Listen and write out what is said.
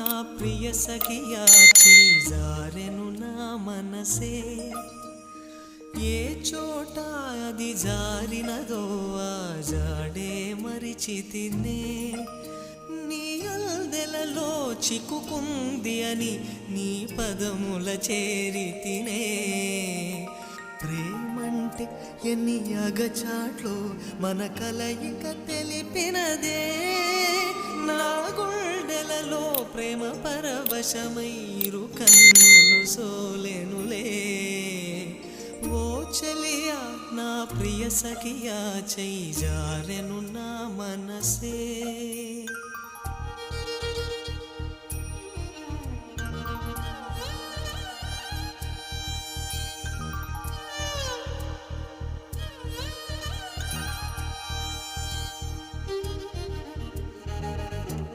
నా ప్రియ సఖియా చేజారెను నా మనసే ఏ చోట అది జారినదో ఆ జాడే మరిచితినే నీ అల్దెలలో చిక్కుకుంది అని నీ పదముల చేరితినే ప్రేమంటే ఎన్ని అగచాట్లో మన కలయిక తెలిపినదే నా గుండెలలో ప్రేమ పరవశమైరు కన్నులు సోలెనులే ఓ చెలియా నా ప్రియ సఖియా చేజారెను నా మనసే